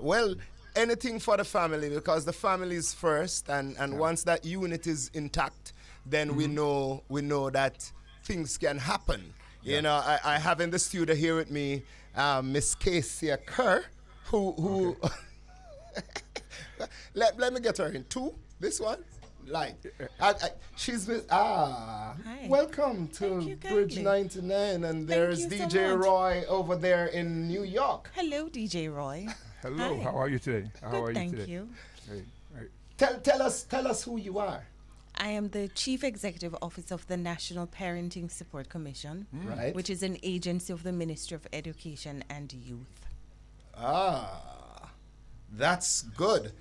Well, anything for the family, because the family is first, and once that unit is intact, then we know that things can happen. You know, I have in the studio here with me Miss Kaysia Kerr, who let me get her in two. This one, like, she's with Hi. welcome to Bridge 99, and there's you so DJ much. Roy over there in New York. Hello, DJ Roy. Hello, Hi. how are you today? How Good, are you thank today? you. Hey, hey. Tell us who you are. I am the Chief Executive Officer of the National Parenting Support Commission, Right. which is an agency of the Ministry of Education and Youth. That's good.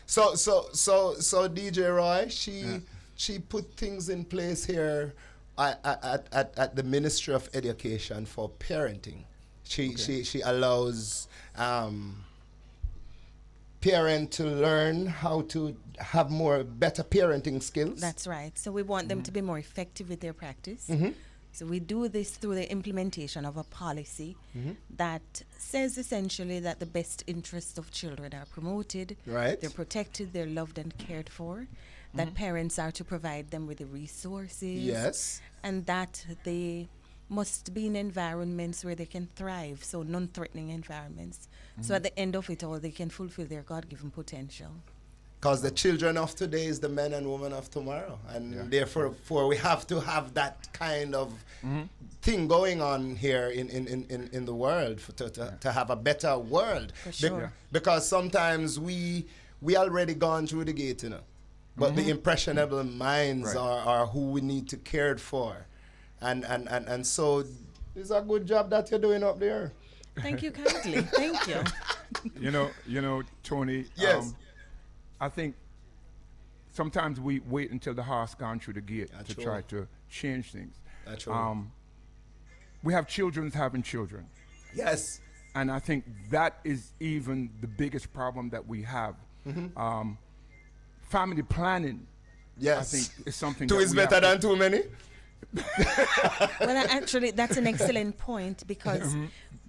So DJ Roy, she put things in place here at the Ministry of Education for parenting. She allows parent to learn how to have better parenting skills. That's right. So we want them to be more effective with their practice. So we do this through the implementation of a policy that says essentially that the best interests of children are promoted, Right. they're protected, they're loved and cared for, that parents are to provide them with the resources, Yes. and that they must be in environments where they can thrive, so non-threatening environments. So at the end of it all, they can fulfill their God-given potential. Because the children of today is the men and women of tomorrow, and therefore we have to have that kind of thing going on here in the world to have a better world. For sure. Because sometimes we already gone through the gate, you know, but the impressionable minds are who we need to care for, and so it's a good job that you're doing up there. Thank you kindly. Thank you. You know, Tony. Yes. I think sometimes we wait until the horse gone through the gate to true. try to change things. That's true. We have children having children, Yes. and I think that is even the biggest problem that we have. Family planning, Yes. I think, is something. Two that is we better have than to- too many. Well, actually, that's an excellent point because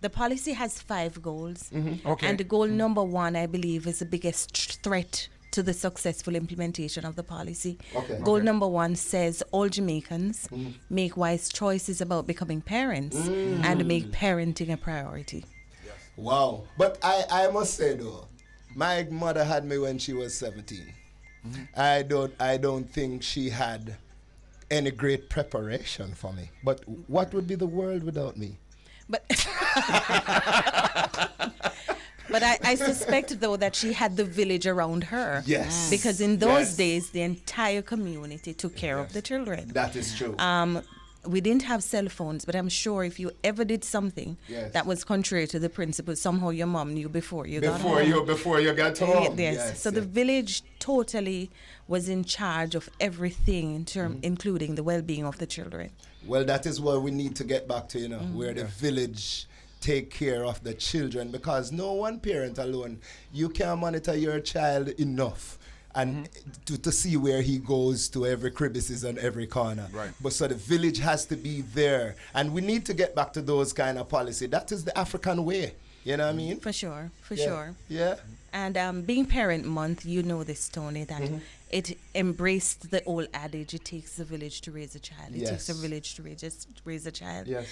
the policy has 5 goals. Okay. And the goal number 1, I believe, is the biggest threat to the successful implementation of the policy. Okay. Goal number 1 says all Jamaicans make wise choices about becoming parents and make parenting a priority. Wow. But I must say though, my mother had me when she was 17. I don't think she had any great preparation for me. But what would be the world without me? But but I suspect, though, that she had the village around her. Yes. Because in those Yes. days, the entire community took care of the children. That is true. We didn't have cell phones, but I'm sure if you ever did something Yes. that was contrary to the principle, somehow your mom knew before you got home. before you got home. Yes. So the village totally was in charge of everything including the well-being of the children. Well, that is what we need to get back to, you know, where the village take care of the children, because no one parent alone, you can't monitor your child enough and to see where he goes to every crevices and every corner. Right. But so the village has to be there, and we need to get back to those kind of policy. That is the African way, you know what I mean? For sure. Yeah. And being Parent Month, you know this, Tony, that it embraced the old adage, it takes a village to raise a child. It takes a Yes. village to raise a child. Yes.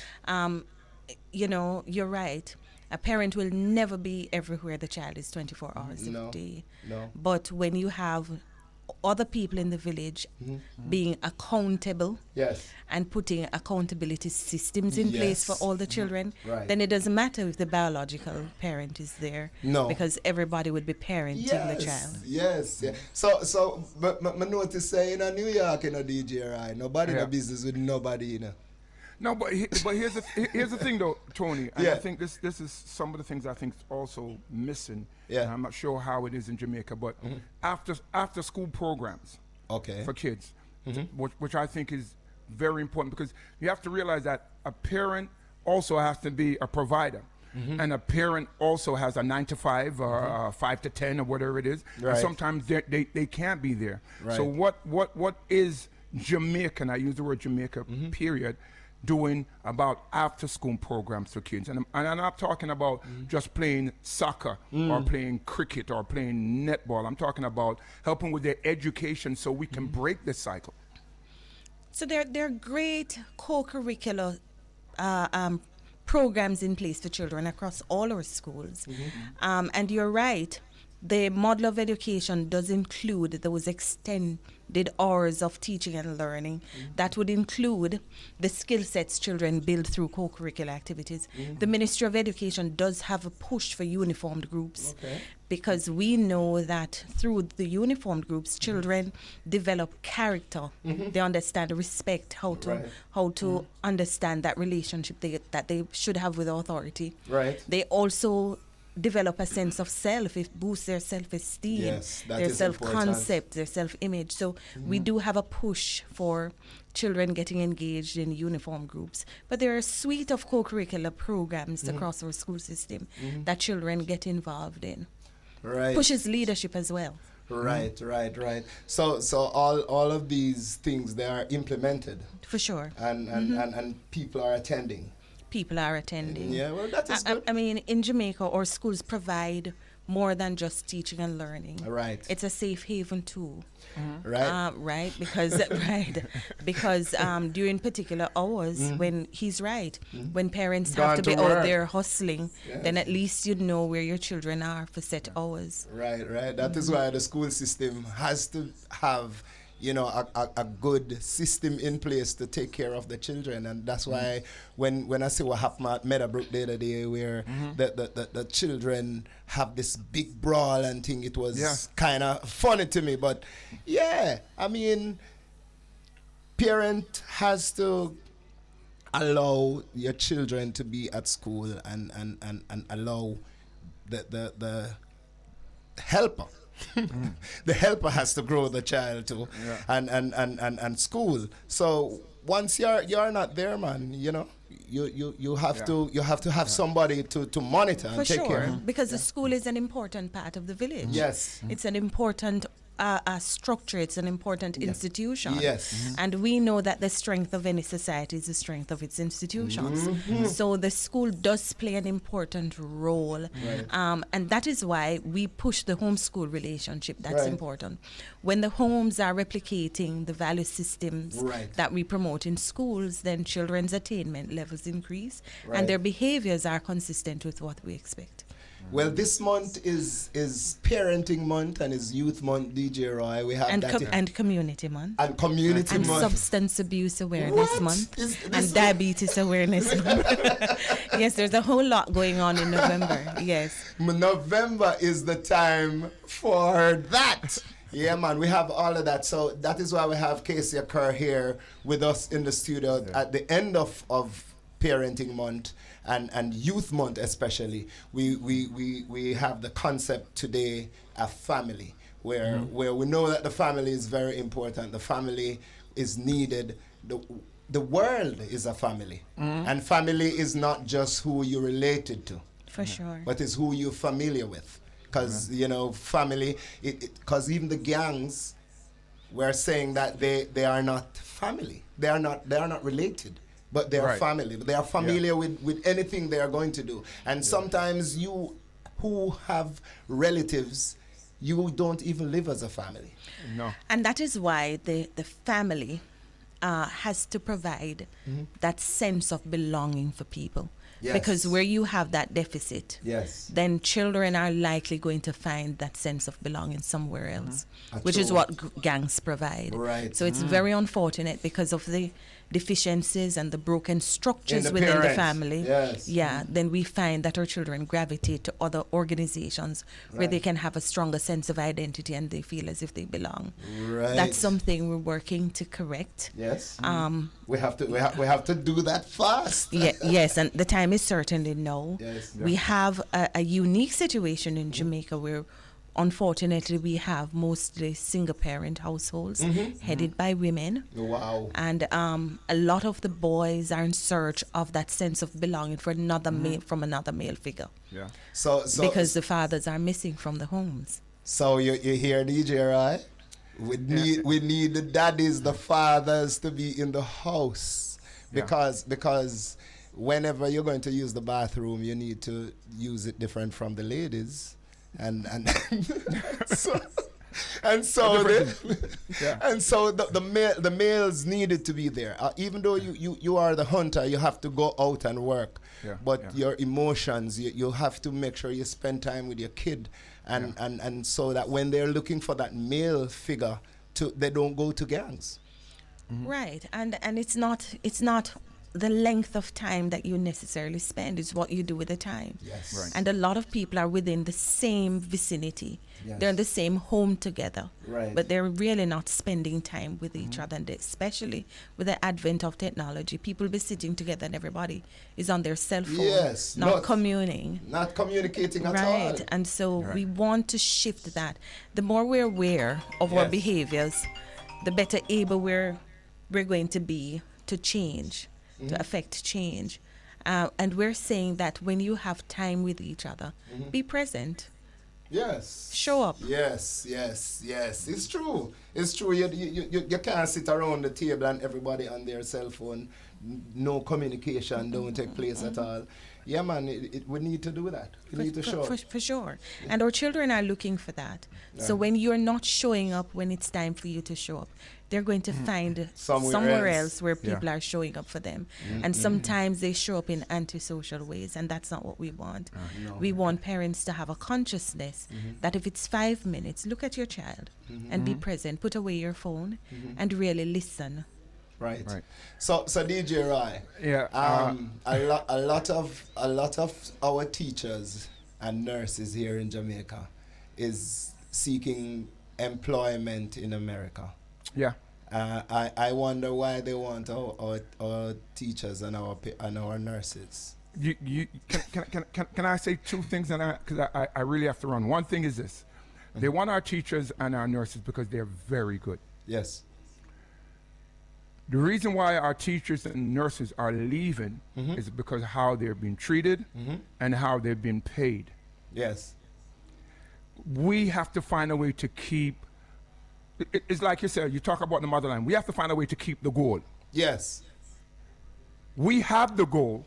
You know, you're right. A parent will never be everywhere the child is 24 hours No, a day. no. But when you have other people in the village being accountable Yes. and putting accountability systems in place for Yes. all the children, Right. then it doesn't matter if the biological parent is there. No. Because everybody would be parenting the child. Yes. Yeah. But I notice say in New York, you know, DJ Roy, nobody in Yeah. the business with nobody, you know. No, but here's the thing though, Tony. And Yeah. I think this is some of the things I think is also missing. Yeah. And I'm not sure how it is in Jamaica, but after school programs Okay. for kids, which I think is very important, because you have to realize that a parent also has to be a provider. And a parent also has a 9 to 5 or 5 to 10 or whatever it is. Right. And sometimes they can't be there. Right. So what is Jamaican? I use the word Jamaica. Period. doing about after-school programs for kids. And I'm not talking about just playing soccer or playing cricket or playing netball. I'm talking about helping with their education so we can break the cycle. So there are great co-curricular programs in place for children across all our schools. And you're right, the model of education does include those extended hours of teaching and learning. That would include the skill sets children build through co-curricular activities. The Ministry of Education does have a push for uniformed groups because we know that through the uniformed groups, children develop character. They understand respect, how to understand that relationship that they should have with authority. They also develop a sense of self. It boosts their self-esteem, their self-concept, their self-image. So we do have a push for children getting engaged in uniform groups. But there are a suite of co-curricular programs across our school system that children get involved in. Pushes leadership as well. Right. So all of these things, they are implemented. For sure. And people are attending. People are attending. Yeah, well, that is good. I mean, in Jamaica, our schools provide more than just teaching and learning. It's a safe haven tool. Right, because during particular hours when he's right, when parents have to be out there hustling, then at least you know where your children are for set hours. Right. That is why the school system has to have a good system in place to take care of the children. And that's why when I see what happened at Meadowbrook the other day, where the children have this big brawl and thing, it was kind of funny to me. But I mean, parent has to allow your children to be at school and allow the helper. The helper has to grow the child too, and school. So once you're not there, man, you have to have somebody to monitor and take care of. Because the school is an important part of the village. It's an important structure. It's an important institution. And we know that the strength of any society is the strength of its institutions. So the school does play an important role. And that is why we push the homeschool relationship. That's important. When the homes are replicating the value systems that we promote in schools, then children's attainment levels increase and their behaviors are consistent with what we expect. Well, this month is parenting month and is youth month, DJ Roy. We have and community month. And community month. And substance abuse awareness month. And diabetes awareness month. Yes, there's a whole lot going on in November. Yes. November is the time for that. Yeah, man, we have all of that. So that is why we have Kaysia Kerr here with us in the studio at the end of parenting month. And youth month especially, we have the concept today of family, where we know that the family is very important. The family is needed. The world is a family, and family is not just who you're related to, for sure, but it's who you're familiar with. Because family, because even the gangs were saying that they are not family. They are not related. But they are family. They are familiar with anything they are going to do. And sometimes you who have relatives, you don't even live as a family. No. And that is why the family has to provide that sense of belonging for people. Because where you have that deficit, then children are likely going to find that sense of belonging somewhere else, which is what gangs provide. So it's very unfortunate because of the deficiencies and the broken structures within the family. Then we find that our children gravitate to other organizations where they can have a stronger sense of identity and they feel as if they belong. That's something we're working to correct. We have to do that fast. Yes, and the time is certainly now. We have a unique situation in Jamaica where unfortunately we have mostly single parent households headed by women. And a lot of the boys are in search of that sense of belonging for another from another male figure. So because the fathers are missing from the homes. So you hear DJ, right? We need the daddies, the fathers to be in the house because whenever you're going to use the bathroom, you need to use it different from the ladies, and so. And so, the males needed to be there. Even though you are the hunter, you have to go out and work. But your emotions, you have to make sure you spend time with your kid, and so that when they're looking for that male figure, they don't go to gangs. Right, and it's not the length of time that you necessarily spend, is what you do with the time. Yes. Right. And a lot of people are within the same vicinity. Yes. They're in the same home together. Right. But they're really not spending time with each other. And especially with the advent of technology, people be sitting together and everybody is on their cell phone. Yes. Not communing. Not communicating at all. Right. And so we want to shift that. The more we're aware of our behaviors, the better able we're going to be to change. To affect change. And we're saying that when you have time with each other, be present. Yes. Show up. Yes. It's true. You can't sit around the table and everybody on their cell phone. No communication don't take place at all. Yeah, man, we need to do that. We need to show up. For sure. And our children are looking for that. So when you're not showing up when it's time for you to show up, they're going to find somewhere else where people are showing up for them. And sometimes they show up in antisocial ways, and that's not what we want. No. We want parents to have a consciousness that if it's 5 minutes, look at your child and be present. Put away your phone and really listen. Right. So DJ Roy. Yeah. A lot of our teachers and nurses here in Jamaica is seeking employment in America. Yeah. I wonder why they want our teachers and our nurses. Can I say two things? Because I really have to run. One thing is this: they want our teachers and our nurses because they're very good. Yes. The reason why our teachers and nurses are leaving is because of how they're being treated and how they're being paid. Yes. We have to find a way to keep. It's like you said, you talk about the motherland. We have to find a way to keep the goal. Yes. We have the goal.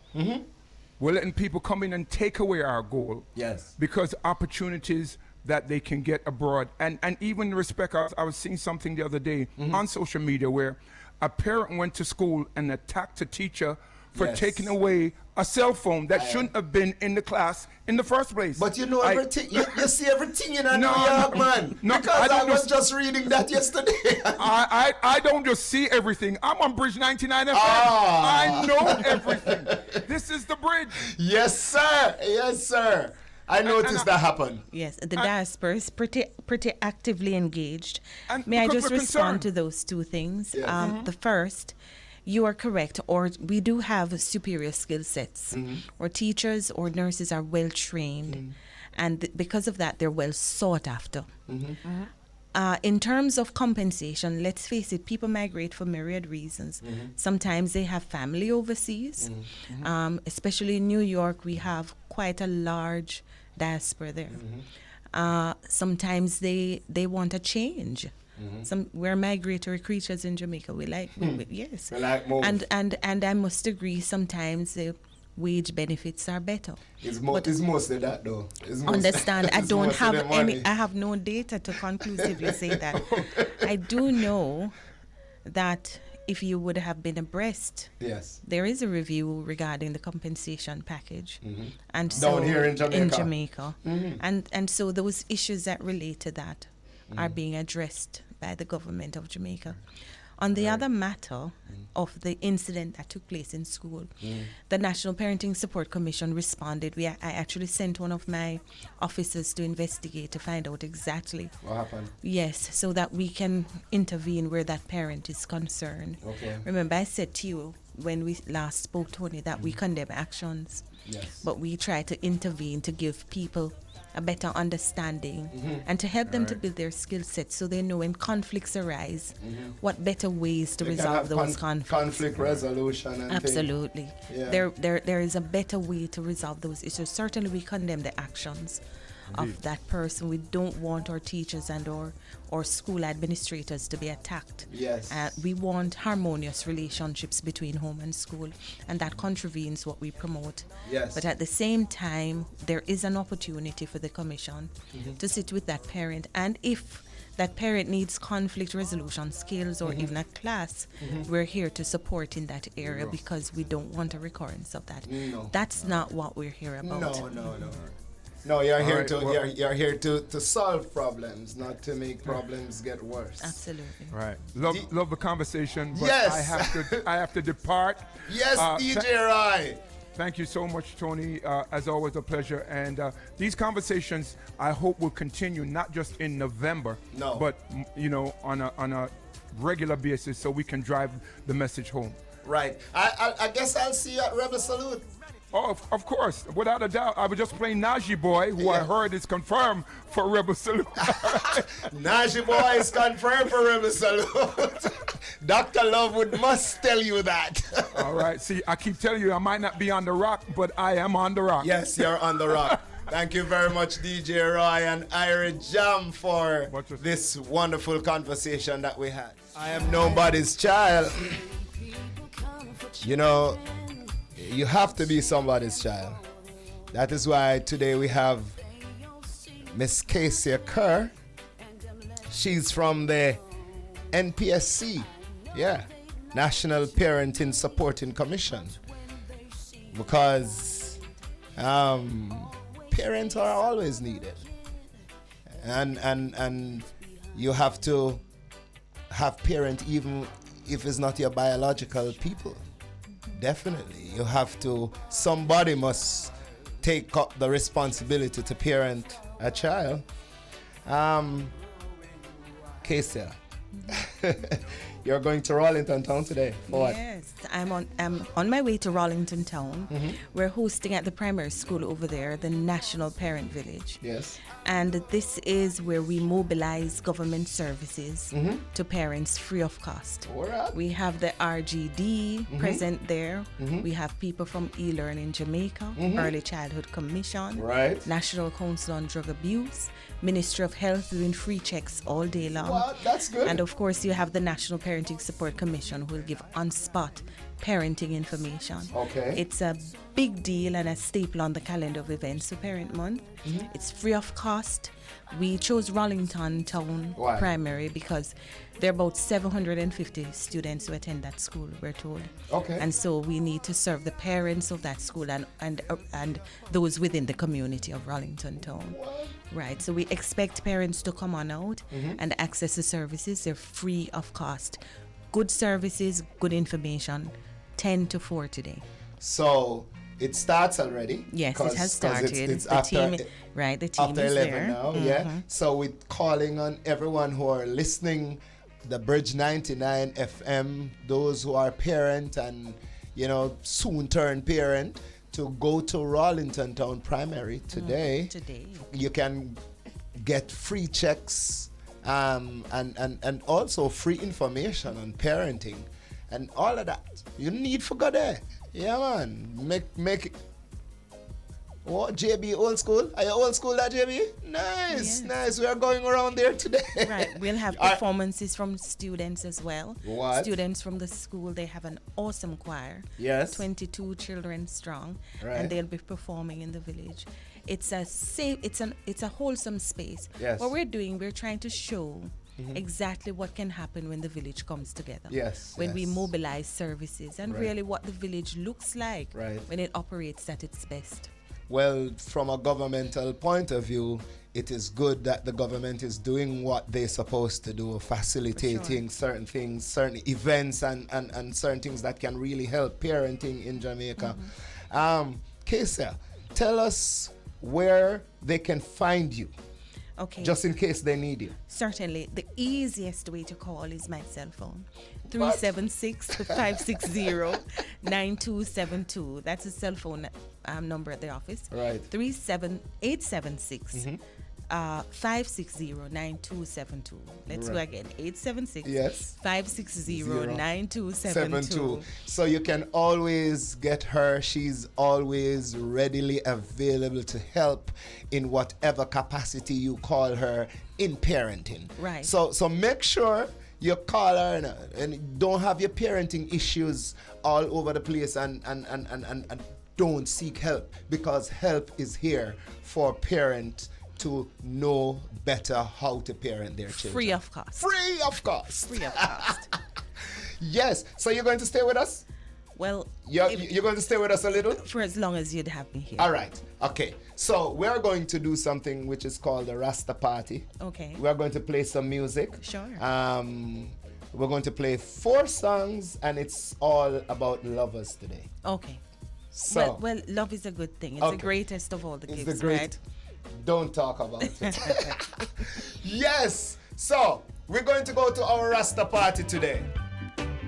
We're letting people come in and take away our goal. Yes. Because opportunities that they can get abroad. And even in respect, I was seeing something the other day on social media where a parent went to school and attacked a teacher for taking away a cell phone that shouldn't have been in the class in the first place. But you know everything. You see everything in New York, man. No, because I was just reading that yesterday. I don't just see everything. I'm on Bridge 99 FM. I know everything. This is the bridge. Yes, sir. Yes, sir. I noticed that happen. Yes, the diaspora is pretty actively engaged. May I just concerned. respond to those two things? Yes. The first, you are correct, or we do have superior skill sets. Or teachers or nurses are well trained, and because of that, they're well sought after. In terms of compensation, let's face it, people migrate for myriad reasons. Sometimes they have family overseas, especially in New York, we have quite a large diaspora there. Sometimes they want a change. We're migratory creatures in Jamaica. We like yes. We like move. And I must agree, sometimes the wage benefits are better. It's mostly that though. Understand, I don't have I have no data to conclusively say that. I do know that if you would have been abreast, there is a review regarding the compensation package, and so down here in Jamaica, and so those issues that relate to that are being addressed by the government of Jamaica. On the other matter of the incident that took place in school, the National Parenting Support Commission responded. I actually sent one of my officers to investigate to find out exactly what happened. Yes, so that we can intervene where that parent is concerned. Okay. Remember, I said to you when we last spoke, Tony, that we condemn actions, but we try to intervene to give people a better understanding and to help them to build their skill sets so they know when conflicts arise, what better ways to resolve those conflicts. Conflict resolution and absolutely. Yeah. There is a better way to resolve those issues. Certainly we condemn the actions, of that person. We don't want our teachers and or school administrators to be attacked. Yes. We want harmonious relationships between home and school, and that contravenes what we promote. Yes. But at the same time, there is an opportunity for the commission to sit with that parent, and if that parent needs conflict resolution skills or even a class, we're here to support in that area because we don't want a recurrence of that. No. That's not what we're here about. No, you're here right, to well, you're here to solve problems, not to make problems get worse. Absolutely. Right. Love the conversation, but Yes. I have to depart. Yes, DJ Roy. Thank you so much, Tony. As always, a pleasure. And these conversations, I hope, will continue not just in November, but on a regular basis, so we can drive the message home. Right. I guess I'll see you at Rebel Salute. Oh, of course, without a doubt. I was just playing Najee Boy, who I heard is confirmed for Rebel Salute. Najee Boy is confirmed for Rebel Salute. Dr. Lovewood must tell you that. All right. See, I keep telling you, I might not be on the rock, but I am on the rock. Yes, you're on the rock. Thank you very much, DJ Roy and Ira Jam, for this wonderful conversation that we had. I am nobody's child. You know, you have to be somebody's child. That is why today we have Miss Kaysia Kerr. She's from the NPSC, National Parenting Supporting Commission. Because parents are always needed. And you have to have parent even if it's not your biological people. Definitely. You have to, somebody must take up the responsibility to parent a child. Kaysia, you're going to Rollington Town today for what? Yes, I'm on my way to Rollington Town. We're hosting at the primary school over there, the National Parent Village. Yes. And this is where we mobilize government services to parents free of cost. All right. We have the RGD present there. We have people from eLearning Jamaica, Early Childhood Commission, National Council on Drug Abuse, Ministry of Health doing free checks all day long. What? That's good. And of course, you have the National Parenting Support Commission who will give on-spot parenting information. Okay. It's a big deal and a staple on the calendar of events for Parent Month. It's free of cost. We chose Rollington Town Primary because there are about 750 students who attend that school, we're told. Okay. And so we need to serve the parents of that school and those within the community of Rollington Town. Right. So we expect parents to come on out and access the services. They're free of cost. Good services, good information. 10 to 4 today. So it starts already. Yes, it has started. It's the after, team, right? The team after is 11 there now. Yeah. So we're calling on everyone who are listening, the Bridge 99 FM, those who are parent and soon turn parent, to go to Rollington Town Primary today. Today. You can get free checks and also free information on parenting and all of that. You need to go there. Yeah, man. Make it. What, JB, old school? Are you old school, that JB? Nice, nice. We are going around there today. Right. We'll have performances from students as well. What? Students from the school. They have an awesome choir. Yes. 22 children strong. Right. And they'll be performing in the village. It's a safe, it's a wholesome space. Yes. What we're trying to show exactly what can happen when the village comes together. Yes. When we mobilize services and really what the village looks like when it operates at its best. Well, from a governmental point of view, it is good that the government is doing what they're supposed to do, facilitating certain things, certain events and certain things that can really help parenting in Jamaica. Kaysia, tell us where they can find you. Okay. Just in case they need you. Certainly. The easiest way to call is my cell phone. 376-560-9272. That's a cell phone number at the office. Right. 876 560-9272. Let's go again. 876 Yes. 560-9272. So you can always get her. She's always readily available to help in whatever capacity you call her in parenting. Right. So make sure you call her and don't have your parenting issues all over the place and don't seek help, because help is here for parents to know better how to parent their children. Free of cost. Free of cost. Free of cost. Yes. So you're going to stay with us? Well, You're going to stay with us a little? for as long as you'd have me here. All right. Okay. So we're going to do something which is called the Rasta Party. Okay. We're going to play some music. Sure. We're going to play 4 songs, and it's all about lovers today. Okay. So Well, love is a good thing. It's Okay. the greatest of all the it's gifts, the great. right? Don't talk about it. Yes. So we're going to go to our Rasta Party today.